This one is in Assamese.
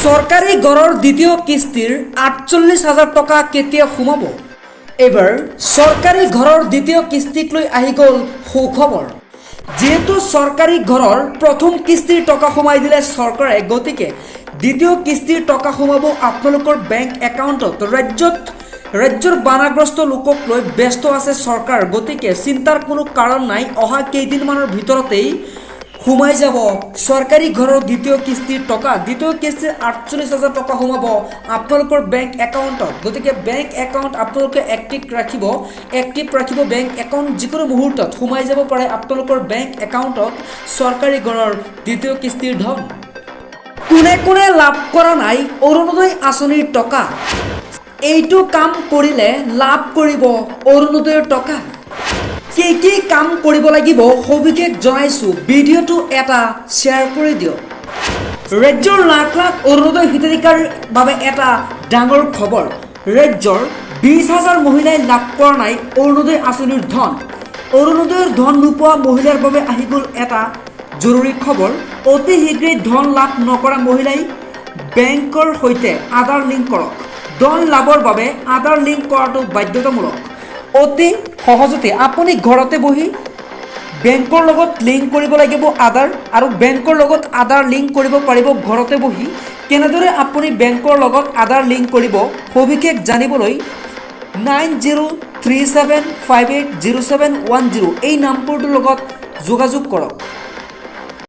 সৰকাৰি ঘৰৰ দ্বিতীয় কিস্তিৰ ৪৮,০০০ টকা কেতিয়া সোমাব? এবাৰ সৰকাৰি ঘৰৰ দ্বিতীয় কিস্তিক লৈ আহি গ'ল সুখবৰ। যেহেতু সৰকাৰি ঘৰৰ প্ৰথম কিস্তিৰ টকা সোমাই দিলে চৰকাৰে, গতিকে দ্বিতীয় কিস্তিৰ টকা সোমাব আপোনালোকৰ বেংক একাউণ্টত। ৰাজ্যৰ বানাগ্ৰস্ত লোকক লৈ ব্যস্ত আছে চৰকাৰ, গতিকে চিন্তাৰ কোনো কাৰণ নাই। অহা কেইদিনমানৰ ভিতৰতেই সোমাই যাব সৰকাৰি ঘৰৰ দ্বিতীয় কিস্তিৰ টকা। দ্বিতীয় কিস্তিৰ ৪৮,০০০ টকা সোমাব আপোনালোকৰ বেংক একাউণ্টত। গতিকে বেংক একাউণ্ট আপোনালোকে এক্টিভ ৰাখিব। বেংক একাউণ্ট যিকোনো মুহূৰ্তত সোমাই যাব পাৰে আপোনালোকৰ বেংক একাউণ্টত সৰকাৰি ঘৰৰ দ্বিতীয় কিস্তিৰ ধন। কোনে কোনে লাভ কৰা নাই অৰুণোদয় আঁচনিৰ টকা? এইটো কাম কৰিলে লাভ কৰিব অৰুণোদয়ৰ টকা। কি কাম কৰিব লাগিব সবিশেষ জনাইছো, ভিডিঅ'টো এটা শ্বেয়াৰ কৰি দিয়ক। ৰাজ্যৰ লাখ লাখ অৰুণোদয় হিতাধিকাৰীৰ বাবে এটা ডাঙৰ খবৰ। ৰাজ্যৰ ২০,০০০ মহিলাই লাভ কৰা নাই অৰুণোদয় আঁচনিৰ ধন। অৰুণোদয়ৰ ধন নোপোৱা মহিলাৰ বাবে আহি গ'ল এটা জৰুৰী খবৰ। অতি শীঘ্ৰেই ধন লাভ নকৰা মহিলাই বেংকৰ সৈতে আধাৰ লিংক কৰক। ধন লাভৰ বাবে আধাৰ লিংক কৰাটো বাধ্যতামূলক। অতি সহজতে আপুনি ঘৰতে বহি বেংকৰ লগত লিংক কৰিব লাগিব আধাৰ, আৰু বেংকৰ লগত আধাৰ লিংক কৰিব পাৰিব ঘৰতে বহি। কেনেদৰে আপুনি বেংকৰ লগত আধাৰ লিংক কৰিব সবিশেষ জানিবলৈ 9037580710 এই নম্বৰটোৰ লগত যোগাযোগ কৰক।